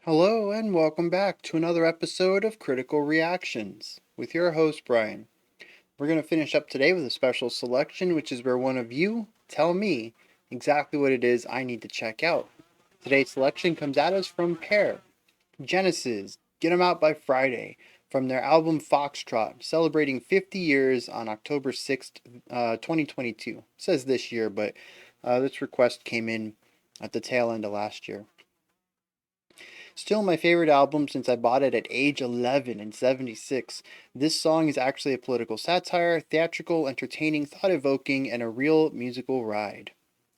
Hello, and welcome back to another episode of Critical Reactions with your host, Bryan. We're going to finish up today with a special selection, which is where one of you tell me exactly what it is I need to check out. Today's selection comes at us from Pear, Genesis, Get 'Em Out by Friday, from their album Foxtrot, celebrating 50 years on October 6th, 2022. It says this year, but this request came in at the tail end of last year. Still my favorite album since I bought it at age 11 in 76. This song is actually a political satire, theatrical, entertaining, thought evoking, and a real musical ride.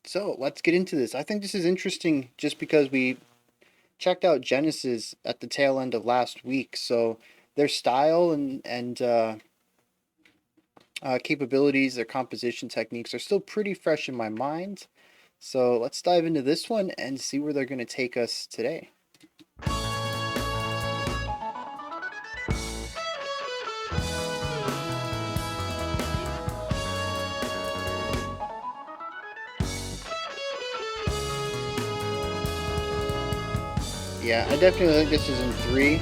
So let's get into this. I think this is interesting just because we checked out Genesis at the tail end of last week. So their style and capabilities, their composition techniques are still pretty fresh in my mind. So let's dive into this one and see where they're going to take us today. Yeah, I definitely think this is in 3.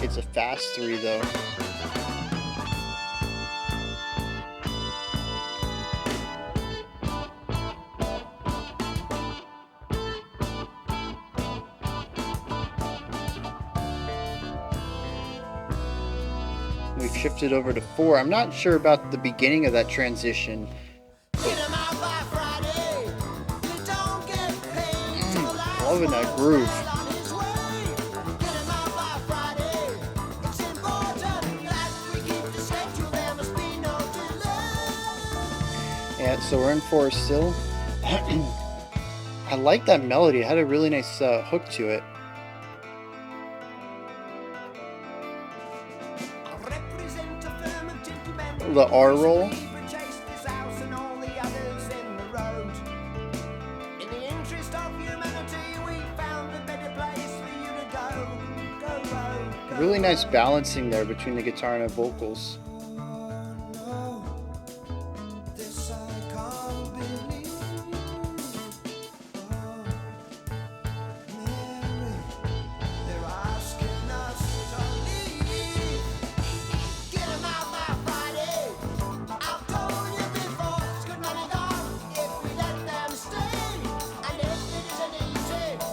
It's a fast 3 though. We've shifted over to 4. I'm not sure about the beginning of that transition. Loving that groove. Yeah, so we're in 4 still. I like that melody. It had a really nice hook to it. The R roll. Really nice balancing there between the guitar and the vocals.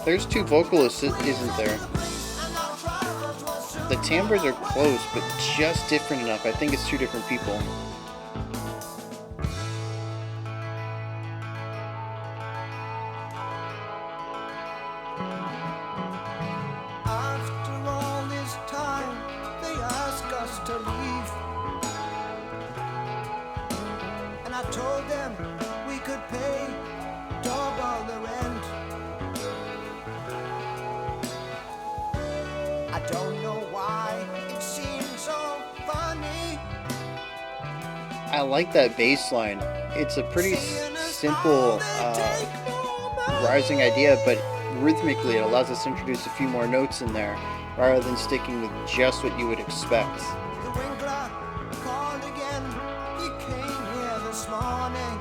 There's 2 vocalists, isn't there? The timbres are close, but just different enough. I think it's 2 different people. After all this time, they ask us to leave. And I told them we could pay double the rent. I don't know why it seems so funny. I like that bass line. It's a pretty simple rising idea, but rhythmically it allows us to introduce a few more notes in there rather than sticking with just what you would expect. The winkler called again. He came here this morning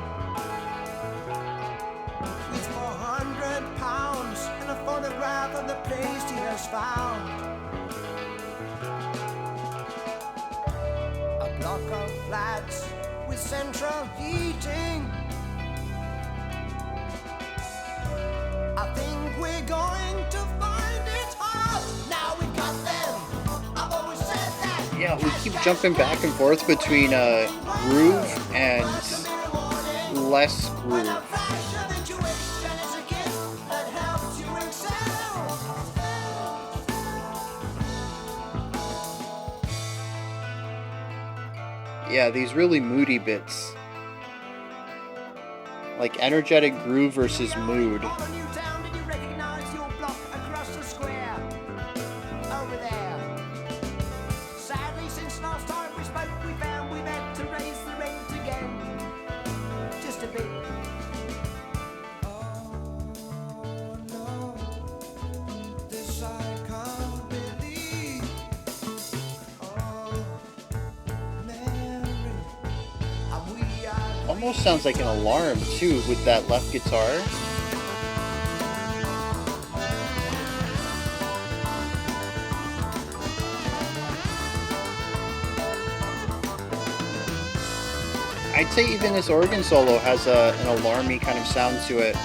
with £400 and a photograph of the place he has found. A block of flats with central heating. I think we're going to find it hard. Now we've got them. I've always said that. Yeah, we keep jumping back and forth between groove and less groove. Yeah, these really moody bits. Like energetic groove versus mood. Almost sounds like an alarm too with that left guitar. I'd say even this organ solo has an alarmy kind of sound to it.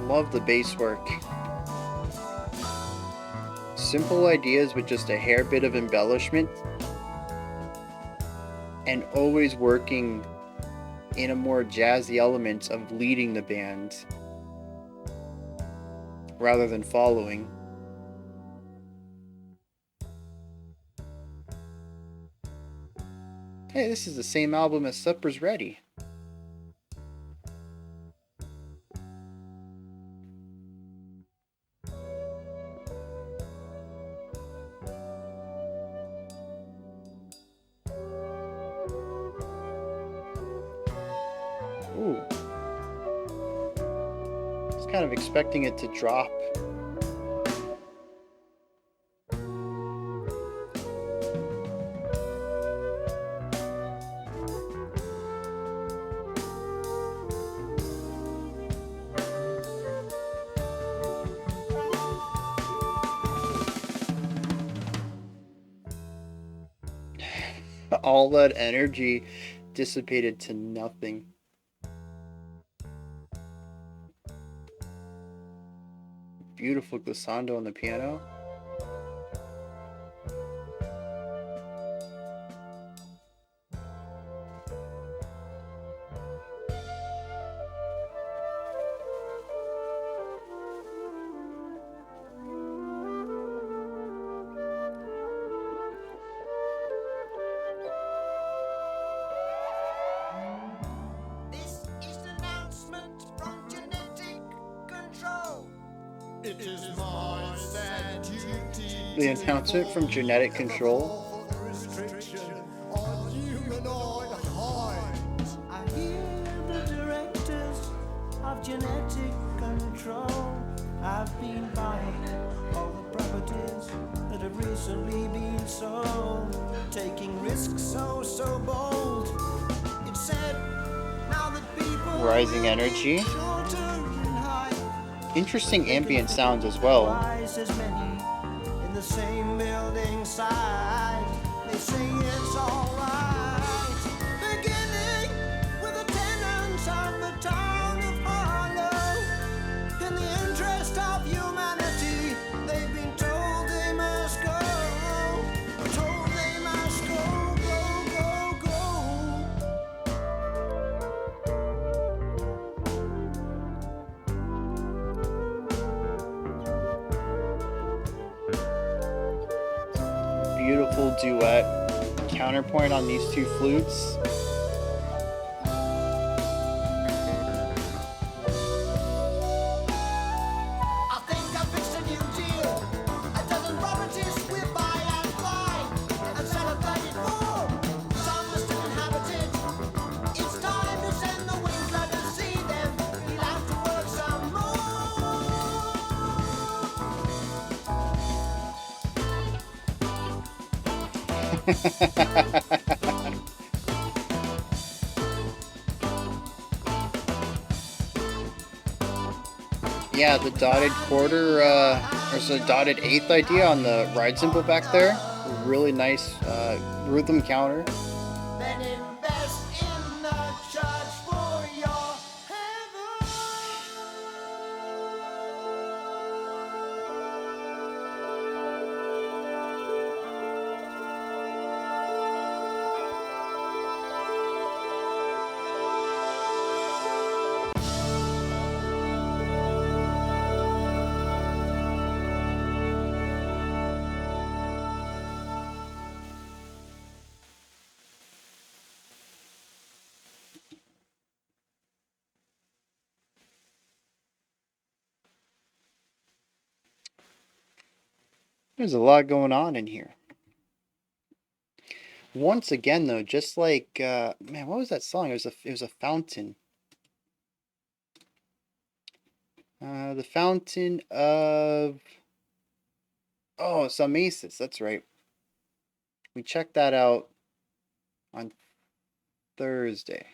Love the bass work. Simple ideas with just a hair bit of embellishment, and always working in a more jazzy element of leading the band rather than following. Hey, this is the same album as Supper's Ready. Ooh. I was kind of expecting it to drop. All that energy dissipated to nothing. Beautiful glissando on the piano. This is an announcement from genetic control. It is my sad duty. The announcement from Genetic Control. For the restriction on humanoid hides. I hear the directors of genetic control. I've been buying all the properties that have recently been sold. Taking risks so bold. It's said now that people Rising energy. shorter in height. Interesting ambient sounds as well. Twice as many in the same building site. They say it's alright. Beginning with the tenants of the town of Harlow. In the interest of humanity, they've been told they must go. Told they must go, go, go, go. Beautiful duet. Counterpoint on these two flutes. I think I fixed a new deal. A dozen properties we buy and fly and celebrate it more. Some are still inhabited. It's time to send the winds, let us see them. We'll have to work some Yeah, the dotted quarter, there's a dotted eighth idea on the ride cymbal back there. Really nice rhythm counter. Then invest in the church for your heaven. There's a lot going on in here. Once again, though, just like man, what was that song? It was a fountain. The fountain of Samesis. That's right. We checked that out on Thursday.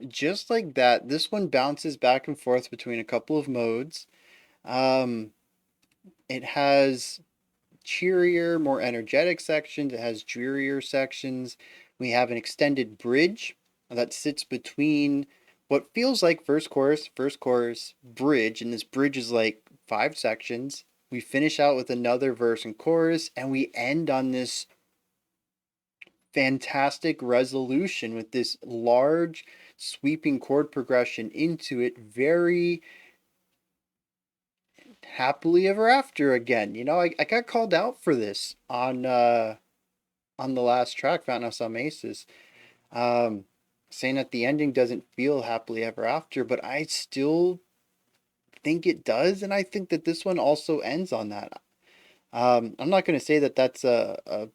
Just like that, this one bounces back and forth between a couple of modes. Um, it has cheerier, more energetic sections. It has drearier sections. We have an extended bridge that sits between what feels like first chorus, bridge, and this bridge is like 5 sections. We finish out with another verse and chorus, and we end on this fantastic resolution with this large sweeping chord progression into it, very happily ever after again. I got called out for this on the last track, Fountain of Some Aces, um, saying that the ending doesn't feel happily ever after, but I still think it does, and I think that this one also ends on that. I'm not going to say that that's a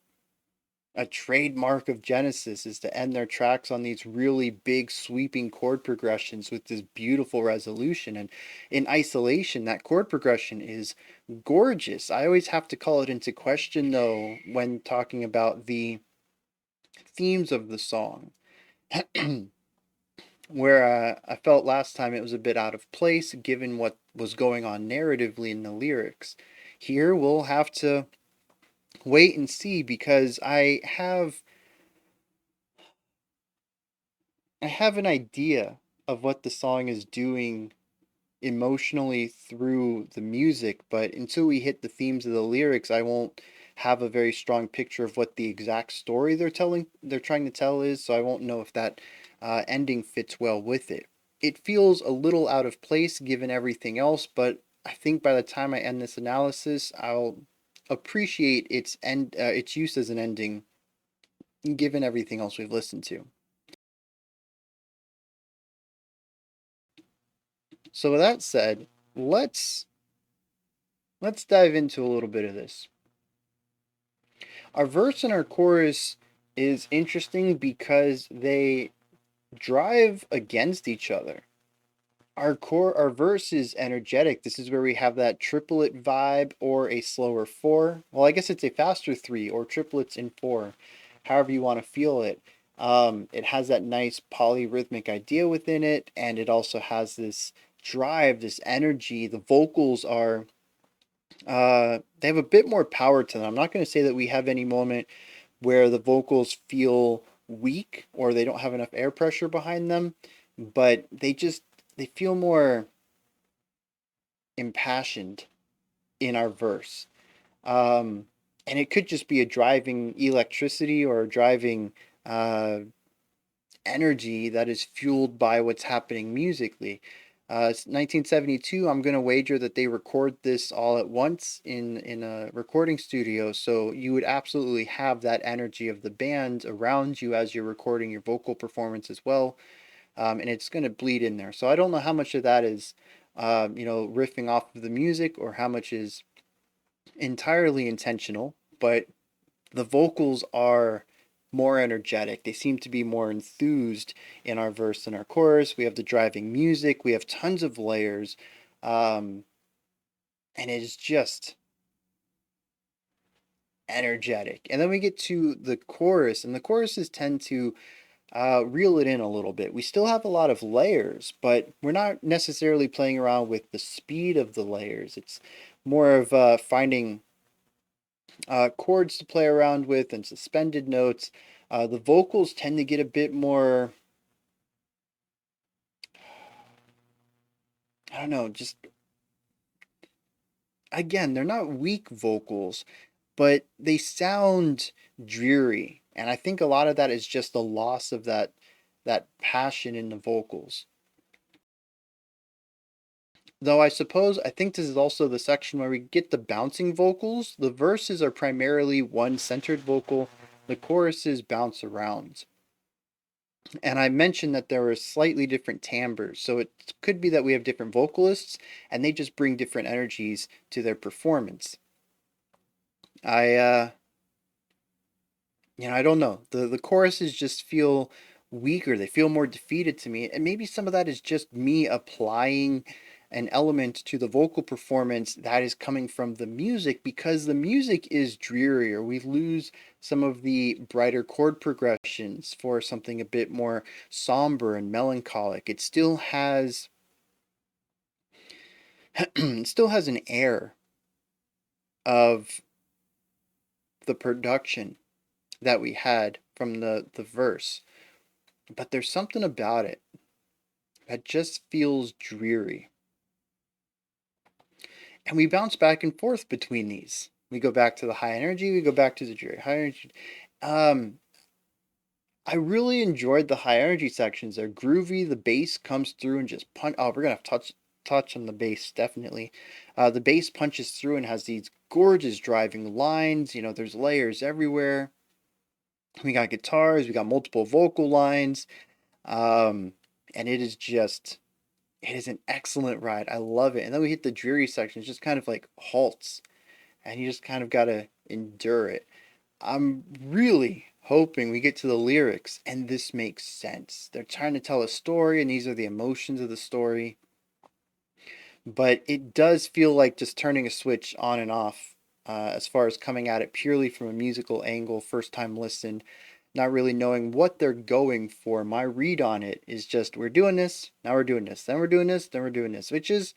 trademark of Genesis is to end their tracks on these really big sweeping chord progressions with this beautiful resolution. And in isolation, that chord progression is gorgeous. I always have to call it into question though when talking about the themes of the song. Where I felt last time it was a bit out of place given what was going on narratively in the lyrics. Here we'll have to wait and see because I have an idea of what the song is doing emotionally through the music, but until we hit the themes of the lyrics, I won't have a very strong picture of what the exact story they're trying to tell is, so I won't know if that ending fits well with it. It feels a little out of place given everything else, but I think by the time I end this analysis, I'll appreciate its use as an ending given everything else we've listened to. So with that said, let's let's dive into a little bit of this. Our verse and our chorus is interesting because they drive against each other. Our verse is energetic. This is where we have that triplet vibe or a slower 4. Well, I guess it's a faster 3 or triplets in 4, however you want to feel it. It has that nice polyrhythmic idea within it, and it also has this drive, this energy. The vocals are they have a bit more power to them. I'm not going to say that we have any moment where the vocals feel weak or they don't have enough air pressure behind them, but they feel more impassioned in our verse. And it could just be a driving electricity or a driving uh, energy that is fueled by what's happening musically. It's 1972. I'm gonna wager that they record this all at once in a recording studio, so you would absolutely have that energy of the band around you as you're recording your vocal performance as well, and it's gonna bleed in there. So I don't know how much of that is, riffing off of the music or how much is entirely intentional, but the vocals are more energetic. They seem to be more enthused in our verse and our chorus. We have the driving music. We have tons of layers. Um, and it is just energetic. And then we get to the chorus, and the choruses tend to reel it in a little bit. We still have a lot of layers, but we're not necessarily playing around with the speed of the layers. It's more of finding chords to play around with and suspended notes. The vocals tend to get a bit more, I don't know, just again, they're not weak vocals, but they sound dreary. And I think a lot of that is just the loss of that passion in the vocals. Though I think this is also the section where we get the bouncing vocals. The verses are primarily one centered vocal, the choruses bounce around. And I mentioned that there were slightly different timbres, so it could be that we have different vocalists and they just bring different energies to their performance. I I don't know. The choruses just feel weaker. They feel more defeated to me. And maybe some of that is just me applying an element to the vocal performance that is coming from the music, because the music is drearier. We lose some of the brighter chord progressions for something a bit more somber and melancholic. It still has it still has an air of the production that we had from the verse, but there's something about it that just feels dreary. And we bounce back and forth between these. We go back to the high energy, we go back to the dreary. High energy. Um, I really enjoyed the high energy sections. They're groovy. The bass comes through and just punch. Oh, we're gonna have touch on the bass definitely. The bass punches through and has these gorgeous driving lines. You know, there's layers everywhere. We got guitars. We got multiple vocal lines. Um, and it is an excellent ride. I love it. And then we hit the dreary section. It's just kind of like halts, and you just kind of gotta endure it. I'm really hoping we get to the lyrics and this makes sense. They're trying to tell a story, and these are the emotions of the story. But it does feel like just turning a switch on and off, as far as coming at it purely from a musical angle, first time listen, not really knowing what they're going for. My read on it is just, we're doing this, now we're doing this, then we're doing this, then we're doing this, which is,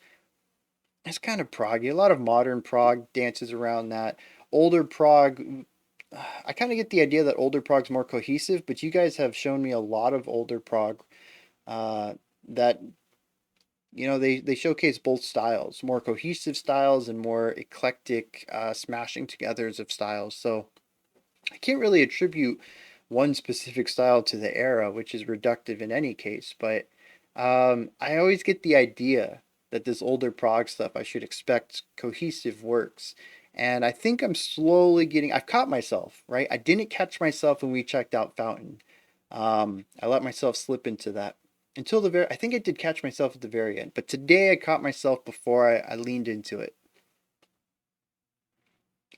it's kind of proggy. A lot of modern prog dances around that. Older prog, I kind of get the idea that older prog's more cohesive, but you guys have shown me a lot of older prog, that, you know, they showcase both styles, more cohesive styles and more eclectic, smashing togethers of styles. So I can't really attribute one specific style to the era, which is reductive in any case. But I always get the idea that this older prog stuff, I should expect cohesive works. And I think I'm slowly getting, I've caught myself, right? I didn't catch myself when we checked out Fountain. I let myself slip into that until the very, I think I did catch myself at the very end. But today I caught myself before I leaned into it.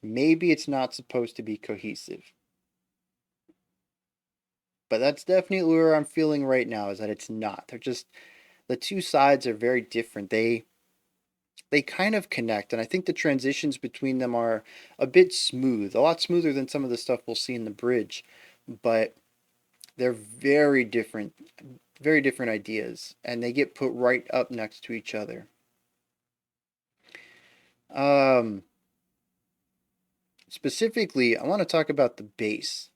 Maybe it's not supposed to be cohesive. But that's definitely where I'm feeling right now, is that it's not. They're just, the two sides are very different. They kind of connect, and I think the transitions between them are a bit smooth, a lot smoother than some of the stuff we'll see in the bridge, but they're very different ideas, and they get put right up next to each other. Um, Specifically, I want to talk about the bass.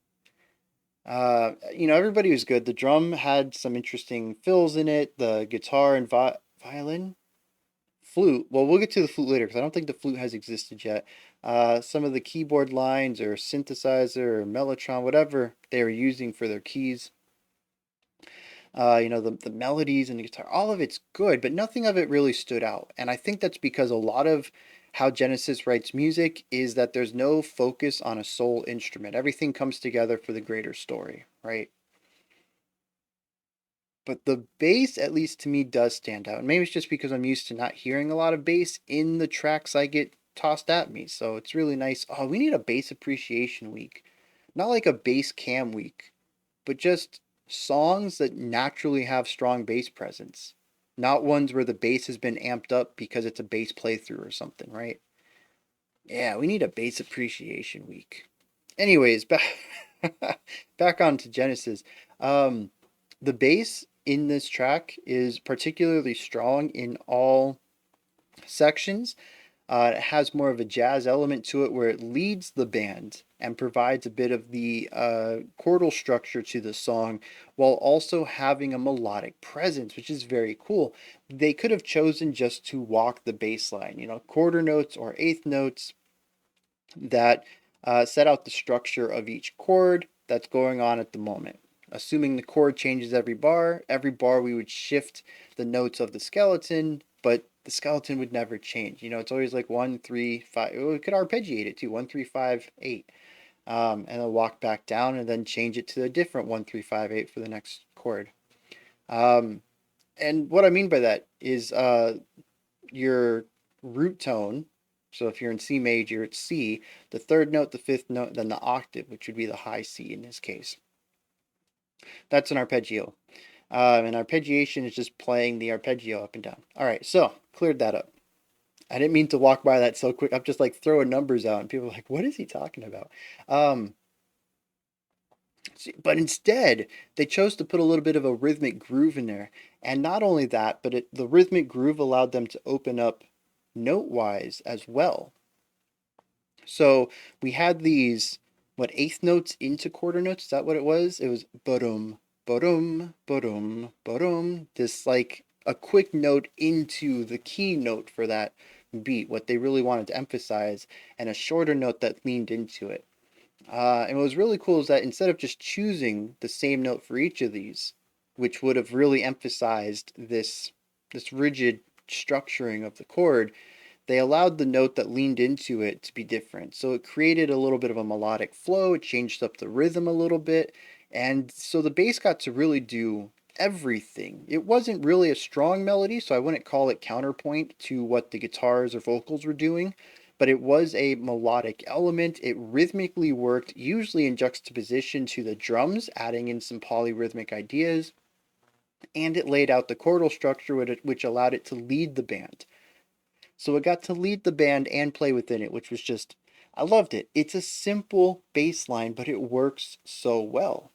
You know, everybody was good. The drum had some interesting fills in it. The guitar and violin, flute. Well, we'll get to the flute later because I don't think the flute has existed yet. Some of the keyboard lines or synthesizer or mellotron, whatever they were using for their keys. You know, the melodies and the guitar, all of it's good, but nothing of it really stood out. And I think that's because a lot of how Genesis writes music is that there's no focus on a sole instrument. Everything comes together for the greater story, right? But the bass, at least to me, does stand out. And maybe it's just because I'm used to not hearing a lot of bass in the tracks I get tossed at me. So it's really nice. Oh, we need a bass appreciation week. Not like a bass cam week, but just songs that naturally have strong bass presence. Not ones where the bass has been amped up because it's a bass playthrough or something, right? Yeah, we need a bass appreciation week. Anyways, back on to Genesis. Um, the bass in this track is particularly strong in all sections. It has more of a jazz element to it where it leads the band and provides a bit of the chordal structure to the song while also having a melodic presence, which is very cool. They could have chosen just to walk the bass line, you know, quarter notes or eighth notes that set out the structure of each chord that's going on at the moment. Assuming the chord changes every bar we would shift the notes of the skeleton, but the skeleton would never change. You know, it's always like 1, 3, 5. We could arpeggiate it too, 1, 3, 5, 8, and then walk back down and then change it to a different 1, 3, 5, 8 for the next chord. Um, and what I mean by that is your root tone. So if you're in C major, it's C, the third note, the fifth note, then the octave, which would be the high C in this case. That's an arpeggio. And arpeggiation is just playing the arpeggio up and down. All right, so Cleared that up. I didn't mean to walk by that so quick. I'm just like throwing numbers out, and people are like, "What is he talking about?" Um, but instead, they chose to put a little bit of a rhythmic groove in there, and not only that, but the rhythmic groove allowed them to open up note-wise as well. So we had these what eighth notes into quarter notes. Is that what it was? It was bodum, bodum, bodum, bodum. This like a quick note into the key note for that beat, what they really wanted to emphasize, and a shorter note that leaned into it. And what was really cool is that instead of just choosing the same note for each of these, which would have really emphasized this rigid structuring of the chord, they allowed the note that leaned into it to be different. So it created a little bit of a melodic flow, it changed up the rhythm a little bit, and so the bass got to really do everything. It wasn't really a strong melody, so I wouldn't call it counterpoint to what the guitars or vocals were doing, but it was a melodic element. It rhythmically worked, usually in juxtaposition to the drums, adding in some polyrhythmic ideas, and it laid out the chordal structure which allowed it to lead the band. So it got to lead the band and play within it, which was just, I loved it. It's a simple bass line, but it works so well.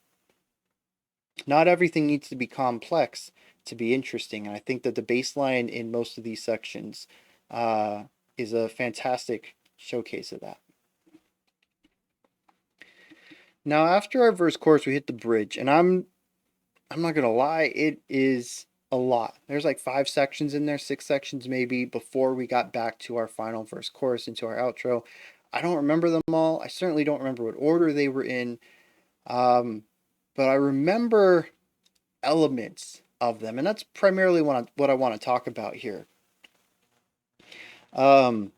Not everything needs to be complex to be interesting, and I think that the bass line in most of these sections uh, is a fantastic showcase of that. Now, after our verse chorus, we hit the bridge, and I'm not gonna lie, it is a lot. There's like 5 sections in there, 6 sections maybe, before we got back to our final verse chorus into our outro. I don't remember them all. I certainly don't remember what order they were in. Um, but I remember elements of them, and that's primarily what I want to talk about here. Um,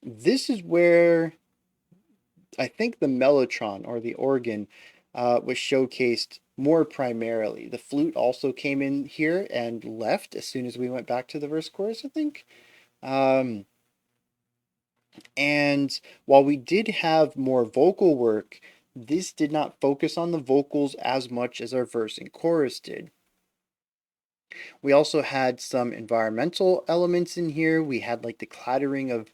this is where I think the mellotron or the organ was showcased more primarily. The flute also came in here and left as soon as we went back to the verse chorus, I think. Um, and while we did have more vocal work, this did not focus on the vocals as much as our verse and chorus did. We also had some environmental elements in here. We had like the clattering of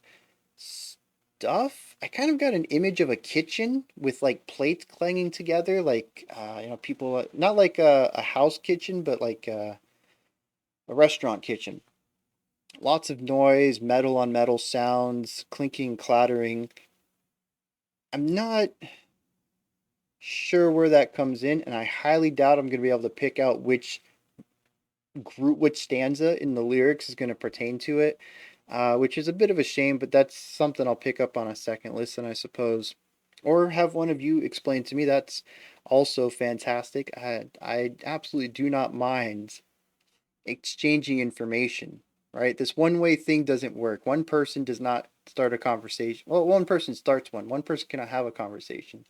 stuff. I kind of got an image of a kitchen with like plates clanging together, like people not like a house kitchen, but like a restaurant kitchen. Lots of noise, metal on metal sounds, clinking, clattering. I'm not sure where that comes in, and I highly doubt I'm going to be able to pick out which group, which stanza in the lyrics is going to pertain to it, which is a bit of a shame, but that's something I'll pick up on a second listen, I suppose. Or have one of you explain to me. That's also fantastic. I absolutely do not mind exchanging information, right? This one way thing doesn't work. One person does not start a conversation. Well, one person starts one person cannot have a conversation.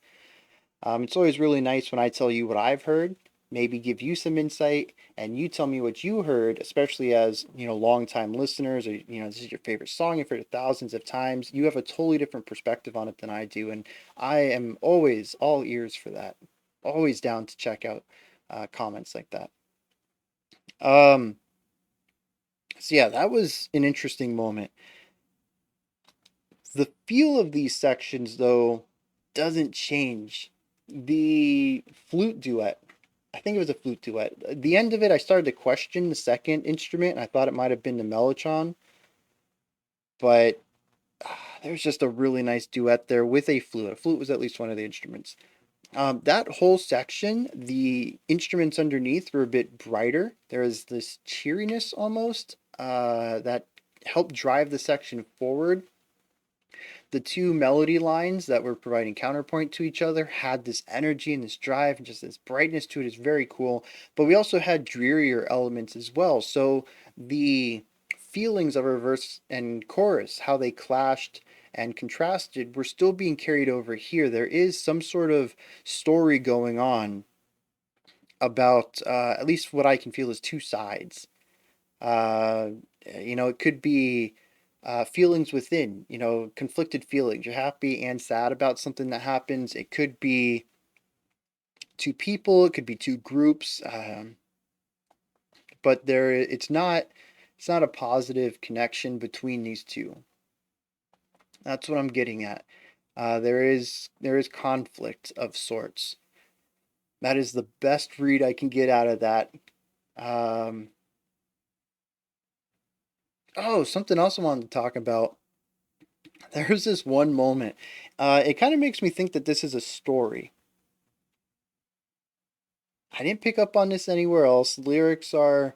It's always really nice when I tell you what I've heard, maybe give you some insight, and you tell me what you heard, especially as, longtime listeners, or, this is your favorite song, you've heard it thousands of times. You have a totally different perspective on it than I do, and I am always all ears for that. Always down to check out comments like that. Um, so yeah, that was an interesting moment. The feel of these sections, though, doesn't change. The flute duet, I think it was a flute duet. At the end of it, I started to question the second instrument, and I thought it might have been the mellotron, but there's just a really nice duet there with a flute. A flute was at least one of the instruments. That whole section, the instruments underneath were a bit brighter. There is this cheeriness almost that helped drive the section forward. The two melody lines that were providing counterpoint to each other had this energy and this drive and just this brightness to it is very cool. But we also had drearier elements as well. So the feelings of our verse and chorus, how they clashed and contrasted, were still being carried over here. There is some sort of story going on about, at least what I can feel, is two sides. Uh, it could be feelings within, conflicted feelings. You're happy and sad about something that happens. It could be two people, it could be two groups, but it's not It's not a positive connection between these two. That's what I'm getting at. There is conflict of sorts. That is the best read I can get out of that. Um, oh, something else I wanted to talk about. There's this one moment. It kind of makes me think that this is a story. I didn't pick up on this anywhere else. Lyrics are,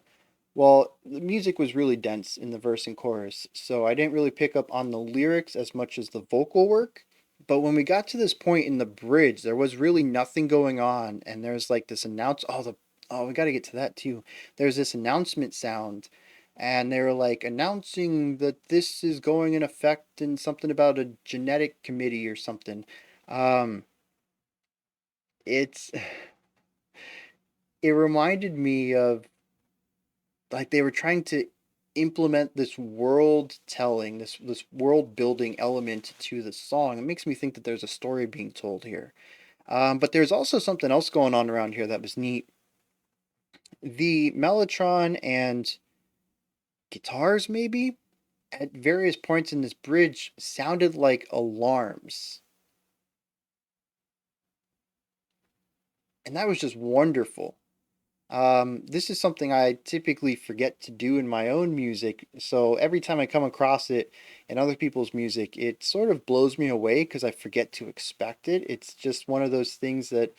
well, the music was really dense in the verse and chorus, so I didn't really pick up on the lyrics as much as the vocal work. But when we got to this point in the bridge, there was really nothing going on, and there's like this we got to get to that too. There's this announcement sound, and they were like announcing that this is going in effect and something about a genetic committee or something. Um, it's it reminded me of like they were trying to implement this world telling, this world building element to the song. It makes me think that there's a story being told here. But there's also something else going on around here that was neat. The mellotron and guitars, maybe at various points in this bridge, sounded like alarms, and that was just wonderful. This is something I typically forget to do in my own music, so every time I come across it in other people's music, it sort of blows me away because I forget to expect it. It's just one of those things that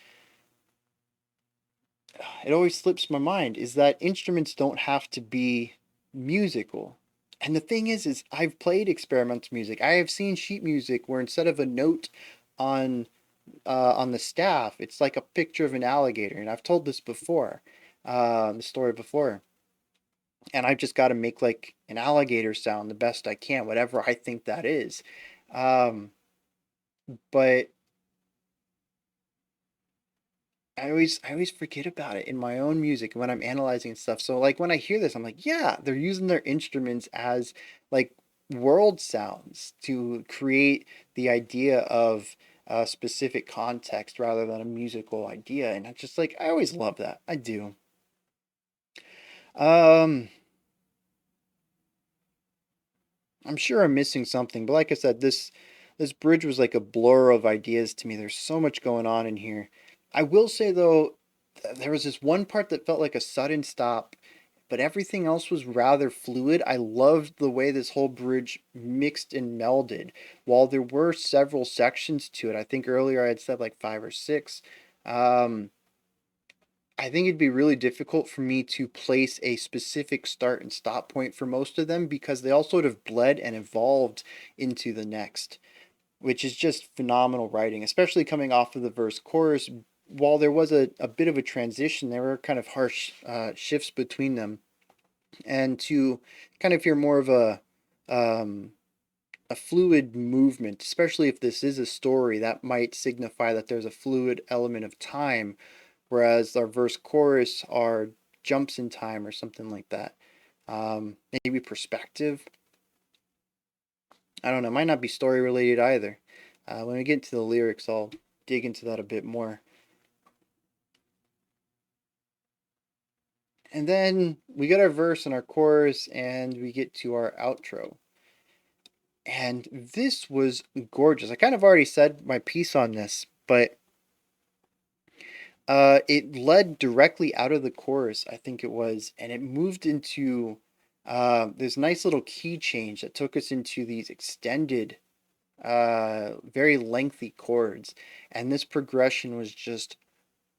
it always slips my mind is that instruments don't have to be musical. And the thing is I've played experimental music. I have seen sheet music where instead of a note on on the staff, it's like a picture of an alligator. And I've told this before, the story before. And I've just got to make like an alligator sound the best I can, whatever I think that is. Um, but I always forget about it in my own music when I'm analyzing stuff. So like when I hear this, I'm like, yeah, they're using their instruments as like world sounds to create the idea of a specific context rather than a musical idea. And I just like I always love that. I do. Um, I'm sure I'm missing something, but like I said, this bridge was like a blur of ideas to me. There's so much going on in here. I will say though, there was this one part that felt like a sudden stop, but everything else was rather fluid. I loved the way this whole bridge mixed and melded. While there were several sections to it, I think earlier I had said like five or six. Um, I think it'd be really difficult for me to place a specific start and stop point for most of them because they all sort of bled and evolved into the next, which is just phenomenal writing, especially coming off of the verse chorus. While there was a bit of a transition, there were kind of harsh shifts between them. And to kind of hear more of um, a fluid movement, especially if this is a story, that might signify that there's a fluid element of time whereas our verse chorus are jumps in time or something like that. Maybe perspective. I don't know. Might not be story related either. When we get into the lyrics, I'll dig into that a bit more. And then we get our verse and our chorus, and we get to our outro. And this was gorgeous. I kind of already said my piece on this, but it led directly out of the chorus, I think it was, and it moved into this nice little key change that took us into these extended, very lengthy chords. And this progression was just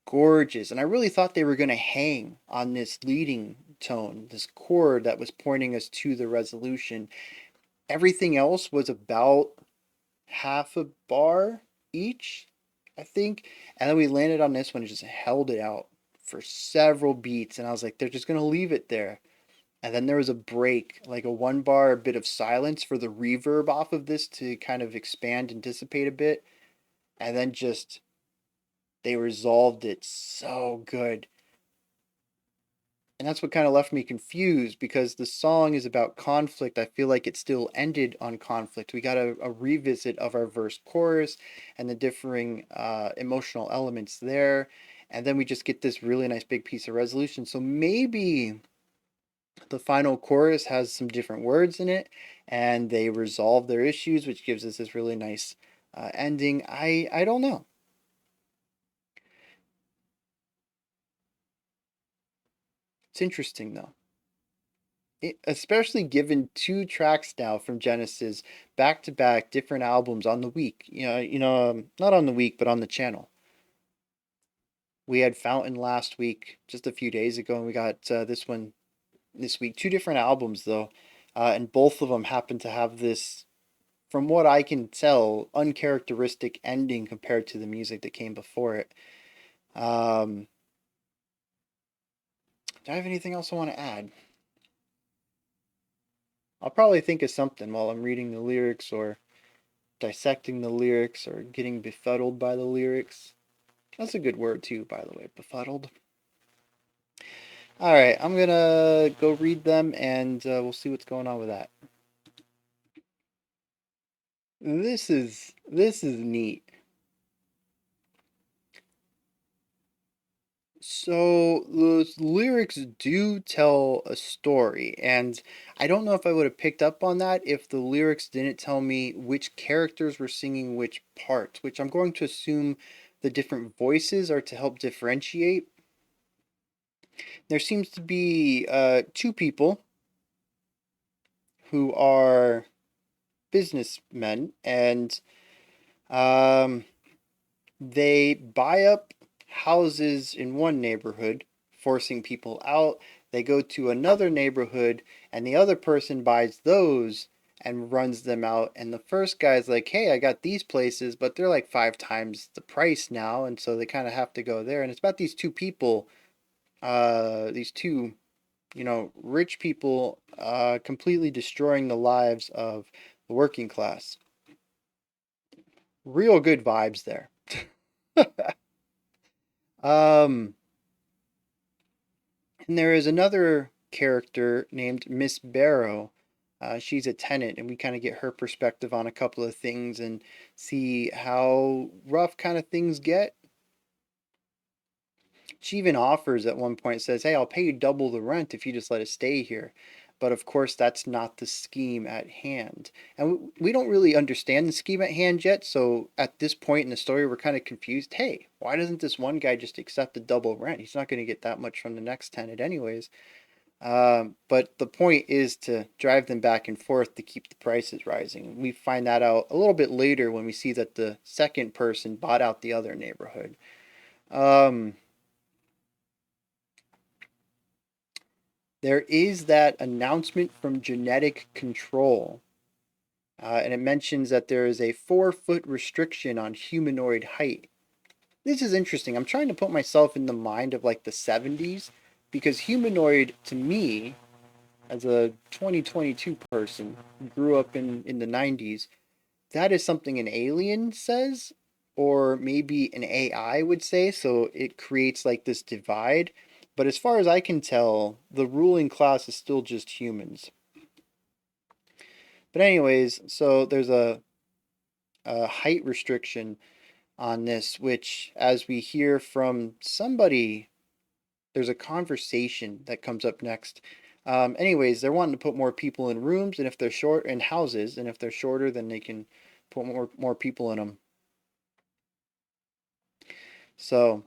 gorgeous. And I really thought they were going to hang on this leading tone, this chord that was pointing us to the resolution. Everything else was about half a bar each, I think. And then we landed on this one and just held it out for several beats. And I was like, they're just going to leave it there. And then there was a break, like a one bar bit of silence for the reverb off of this to kind of expand and dissipate a bit. And then just, they resolved it so good. And that's what kind of left me confused because the song is about conflict. I feel like it still ended on conflict. We got a revisit of our verse chorus and the differing emotional elements there. And then we just get this really nice big piece of resolution. So maybe The final chorus has some different words in it, and they resolve their issues, which gives us this really nice ending. I don't know. It's interesting though. Especially given two tracks now from Genesis, back to back, different albums on the week. Not on the week, but on the channel. We had Fountain last week, just a few days ago, and we got this one this week. Two different albums though, and both of them happen to have this, from what I can tell, uncharacteristic ending compared to the music that came before it. Um, do I have anything else I want to add? I'll probably think of something while I'm reading the lyrics or dissecting the lyrics or getting befuddled by the lyrics. That's a good word too, by the way, befuddled. All right, I'm gonna go read them and we'll see what's going on with that. This is neat. So the lyrics do tell a story, and I don't know if I would have picked up on that if the lyrics didn't tell me which characters were singing which parts, which I'm going to assume the different voices are to help differentiate. There seems to be two people who are businessmen, and um, they buy up houses in one neighborhood, forcing people out. They go to another neighborhood, and the other person buys those and runs them out. And the first guy's like, hey, I got these places, but they're like 5 times the price now. And so they kind of have to go there. And it's about these two people, these two, rich people, completely destroying the lives of the working class. Real good vibes there. um, And there is another character named Miss Barrow. She's a tenant, and we kind of get her perspective on a couple of things and see how rough kind of things get. She even offers at one point, says, hey, I'll pay you double the rent if you just let us stay here. But of course, that's not the scheme at hand. And we don't really understand the scheme at hand yet. So at this point in the story, we're kind of confused. Hey, why doesn't this one guy just accept the double rent? He's not going to get that much from the next tenant, anyways. But the point is to drive them back and forth to keep the prices rising. We find that out a little bit later when we see that the second person bought out the other neighborhood. Um, there is that announcement from Genetic Control, and it mentions that there is a 4 foot restriction on humanoid height. This is interesting. I'm trying to put myself in the mind of like the 70s because humanoid to me as a 2022 person who grew up in the 90s, that is something an alien says, or maybe an AI would say. So it creates like this divide. But as far as I can tell, the ruling class is still just humans. But, anyways, so there's a height restriction on this, which, as we hear from somebody, there's a conversation that comes up next. Anyways, they're wanting to put more people in rooms, and if they're short in houses, and if they're shorter, then they can put more people in them. So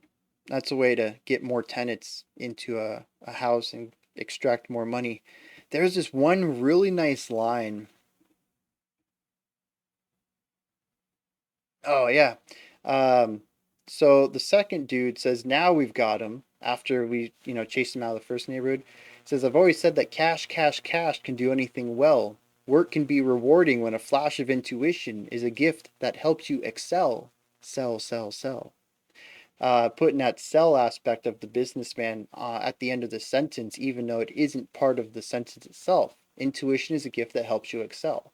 that's a way to get more tenants into a house and extract more money. There's this one really nice line. Oh yeah. Um, so the second dude says, "Now we've got him." After we, chased him out of the first neighborhood, he says, "I've always said that cash, cash, cash can do anything well. Work can be rewarding when a flash of intuition is a gift that helps you excel. Sell, sell, sell." Putting that sell aspect of the businessman at the end of the sentence, even though it isn't part of the sentence itself. Intuition is a gift that helps you excel.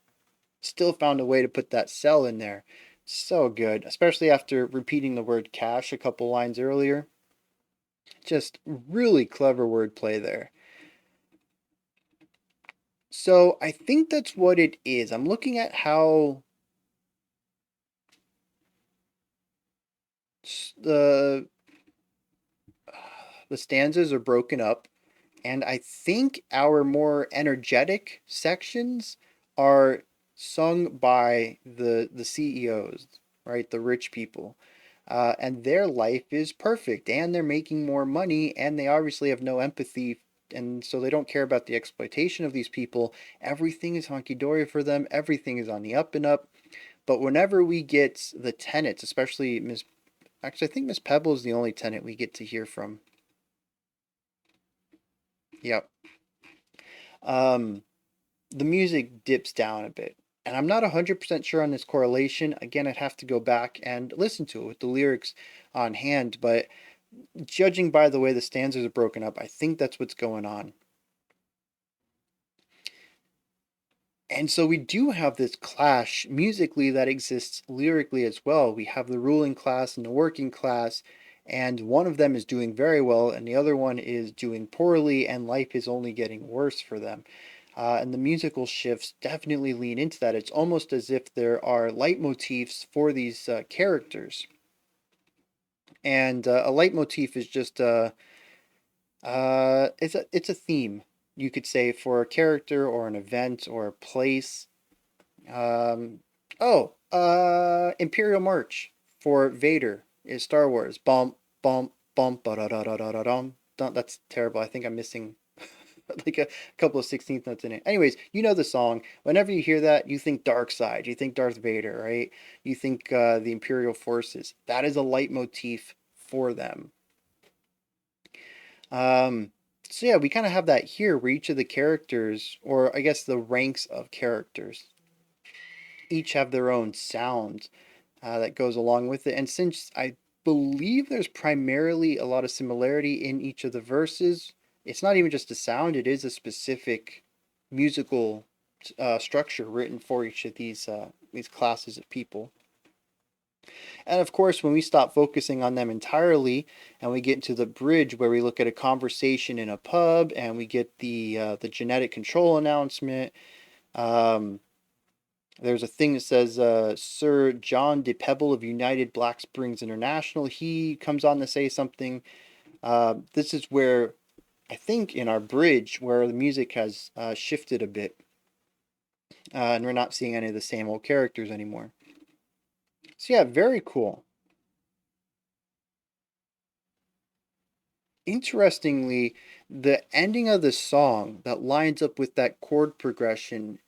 Still found a way to put that sell in there. So good, especially after repeating the word cash a couple lines earlier. Just really clever wordplay there. So I think that's what it is. I'm looking at how the stanzas are broken up, And I think our more energetic sections are sung by the CEOs, right? The rich people. And their life is perfect, and they're making more money, and they obviously have no empathy, and so they don't care about the exploitation of these people. Everything is hunky dory for them, everything is on the up and up. But whenever we get the tenants, especially actually, I think Miss Pebble is the only tenant we get to hear from. Yep. Um, the music dips down a bit. And I'm not 100% sure on this correlation. Again, I'd have to go back and listen to it with the lyrics on hand. But judging by the way the stanzas are broken up, I think that's what's going on. And so we do have this clash musically that exists lyrically as well. We have the ruling class and the working class, and one of them is doing very well, and the other one is doing poorly, and life is only getting worse for them. And the musical shifts definitely lean into that. It's almost as if there are leitmotifs for these characters. And a leitmotif is just it's a theme, you could say, for a character or an event or a place. Um, Imperial March for Vader is Star Wars. Bump, bump, bump, ba da da da da da dum. That's terrible. I think I'm missing like a couple of 16th notes in it. Anyways, you know the song. Whenever you hear that, you think Dark Side. You think Darth Vader, right? You think the Imperial forces. That is a leitmotif for them. Um, so yeah, we kind of have that here where each of the characters, or I guess the ranks of characters, each have their own sound that goes along with it. And since I believe there's primarily a lot of similarity in each of the verses, it's not even just a sound, it is a specific musical structure written for each of these classes of people. And of course, when we stop focusing on them entirely and we get into the bridge where we look at a conversation in a pub and we get the genetic control announcement, um, there's a thing that says Sir John de Pebble of United Black Springs International. He comes on to say something. This is where I think in our bridge where the music has shifted a bit, and we're not seeing any of the same old characters anymore. So yeah, very cool. Interestingly, the ending of the song that lines up with that chord progression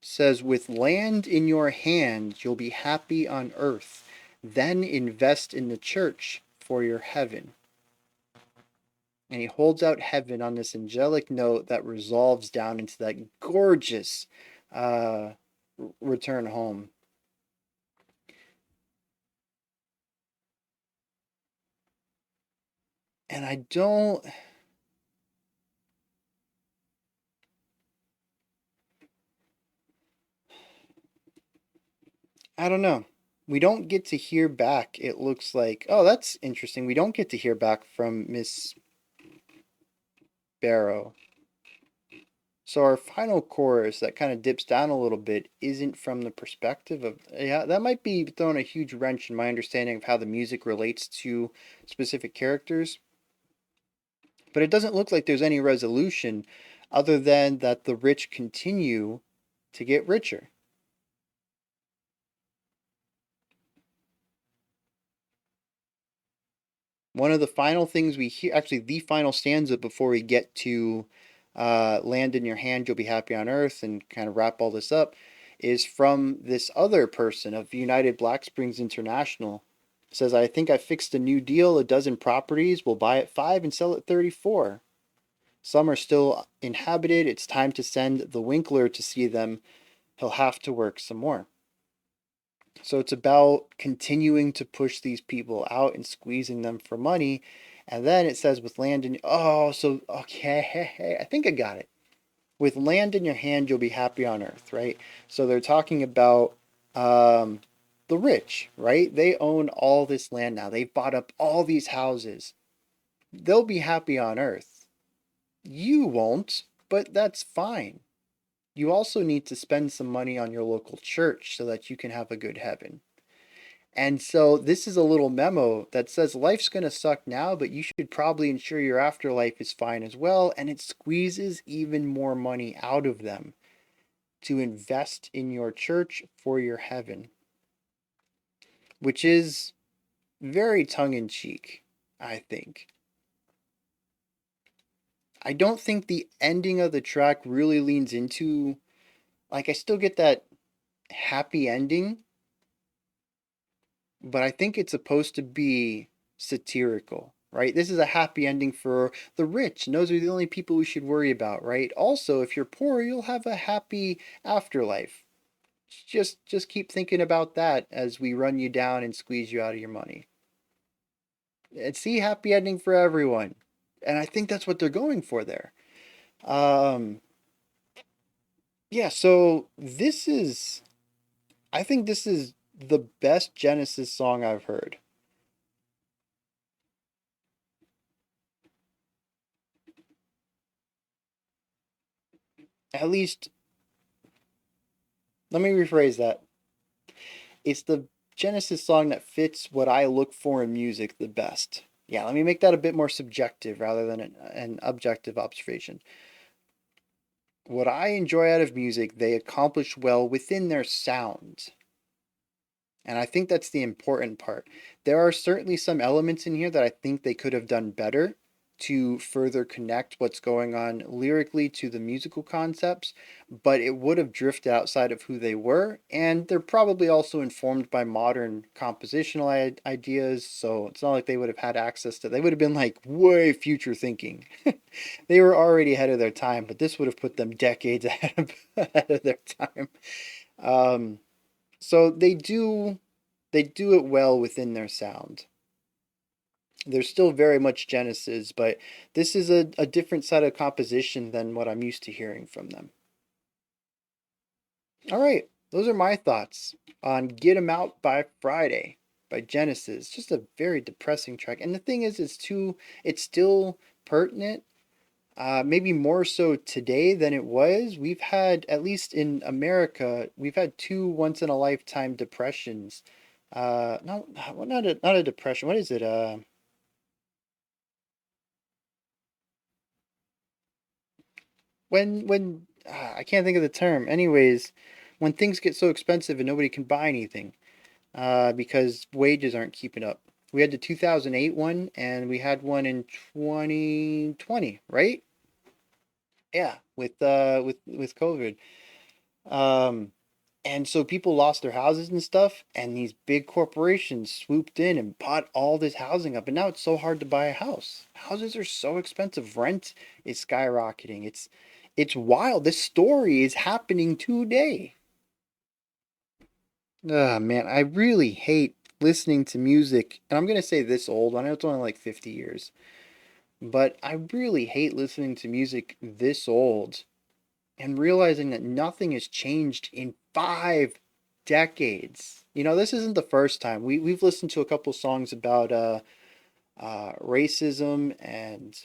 says, "With land in your hand, you'll be happy on earth. Then invest in the church for your heaven." And he holds out heaven on this angelic note that resolves down into that gorgeous uh, return home. And I don't know. We don't get to hear back. It looks like, oh, that's interesting. We don't get to hear back from Miss Barrow. So our final chorus that kind of dips down a little bit isn't from the perspective of, yeah, that might be throwing a huge wrench in my understanding of how the music relates to specific characters. But it doesn't look like there's any resolution other than that the rich continue to get richer. One of the final things we hear, actually, the final stanza before we get to land in your hand, you'll be happy on earth, and kind of wrap all this up, is from this other person of United Black Springs International. It says, "I think I fixed a new deal, a dozen properties, we'll buy at 5 and sell at 34. Some are still inhabited, it's time to send the Winkler to see them, he'll have to work some more." So it's about continuing to push these people out and squeezing them for money. And then it says, with land in, oh, so, okay, I think I got it. With land in your hand, you'll be happy on earth, right? So they're talking about the rich, right? They own all this land now. They've bought up all these houses. They'll be happy on earth. You won't, but that's fine. You also need to spend some money on your local church so that you can have a good heaven. And so this is a little memo that says life's going to suck now, but you should probably ensure your afterlife is fine as well. And it squeezes even more money out of them to invest in your church for your heaven, which is very tongue in cheek, I think. I don't think the ending of the track really leans into, like, I still get that happy ending, but I think it's supposed to be satirical, right? This is a happy ending for the rich, and those are the only people we should worry about, right? Also, if you're poor, you'll have a happy afterlife. Just keep thinking about that as we run you down and squeeze you out of your money. And see, happy ending for everyone. And I think that's what they're going for there. Um, yeah, so I think this is the best Genesis song I've heard. At least, let me rephrase that. It's the Genesis song that fits what I look for in music the best. Yeah, let me make that a bit more subjective rather than an objective observation. What I enjoy out of music, they accomplish well within their sound. And I think that's the important part. There are certainly some elements in here that I think they could have done better to further connect what's going on lyrically to the musical concepts, but it would have drifted outside of who they were. And they're probably also informed by modern compositional ideas. So it's not like they would have had access to, they would have been like way future thinking. They were already ahead of their time, but this would have put them decades ahead of their time. Um, so they do it well within their sound. There's still very much Genesis, but this is a different side of composition than what I'm used to hearing from them. All right, those are my thoughts on Get 'Em Out by Friday by Genesis. Just a very depressing track. And the thing is, it's still pertinent. Maybe more so today than it was. We've had, at least in America, we've had two once in a lifetime depressions. No, well, not a depression. What is it? When I can't think of the term. Anyways, when things get so expensive and nobody can buy anything, because wages aren't keeping up. We had the 2008 one, and we had one in 2020, right? Yeah, with COVID. Um, and so people lost their houses and stuff, and these big corporations swooped in and bought all this housing up, and now it's so hard to buy a house. Houses are so expensive. Rent is skyrocketing. It's wild. This story is happening today. Ah, man, I really hate listening to music, and I'm gonna say this old. I know it's only like 50 years, but I really hate listening to music this old and realizing that nothing has changed in 5 decades. This isn't the first time. We've listened to a couple songs about racism and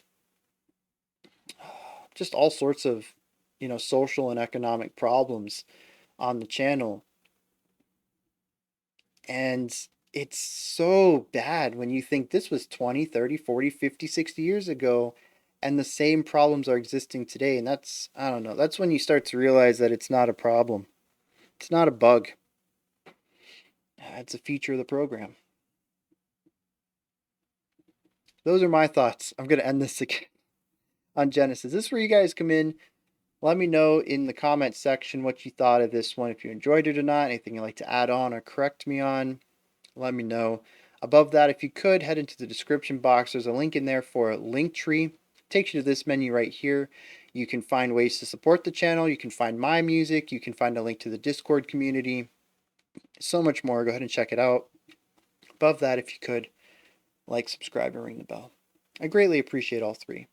just all sorts of social and economic problems on the channel, and it's so bad when you think this was 20, 30, 40, 50, 60 years ago, and the same problems are existing today. And that's, I don't know, that's when you start to realize that it's not a problem. It's not a bug. It's a feature of the program. Those are my thoughts. I'm going to end this again on Genesis. This is where you guys come in. Let me know in the comments section what you thought of this one. If you enjoyed it or not, anything you'd like to add on or correct me on, let me know. Above that, if you could, head into the description box. There's a link in there for a Linktree. It takes you to this menu right here. You can find ways to support the channel. You can find my music. You can find a link to the Discord community. So much more. Go ahead and check it out. Above that, if you could, like, subscribe, and ring the bell. I greatly appreciate all three.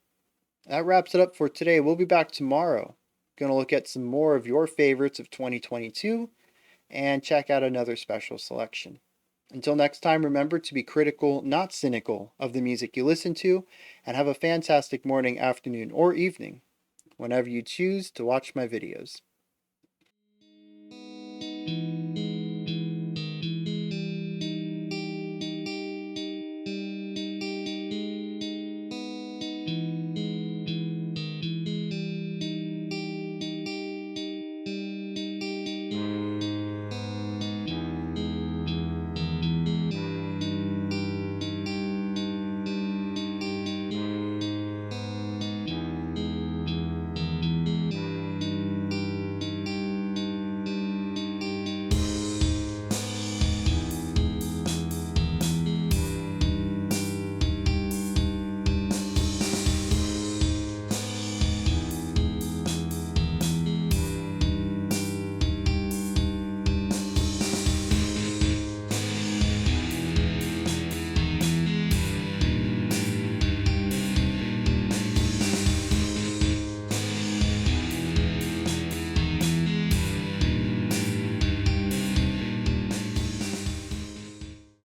That wraps it up for today. We'll be back tomorrow. Going to look at some more of your favorites of 2022 and check out another special selection. Until next time, remember to be critical, not cynical, of the music you listen to, and have a fantastic morning, afternoon, or evening whenever you choose to watch my videos.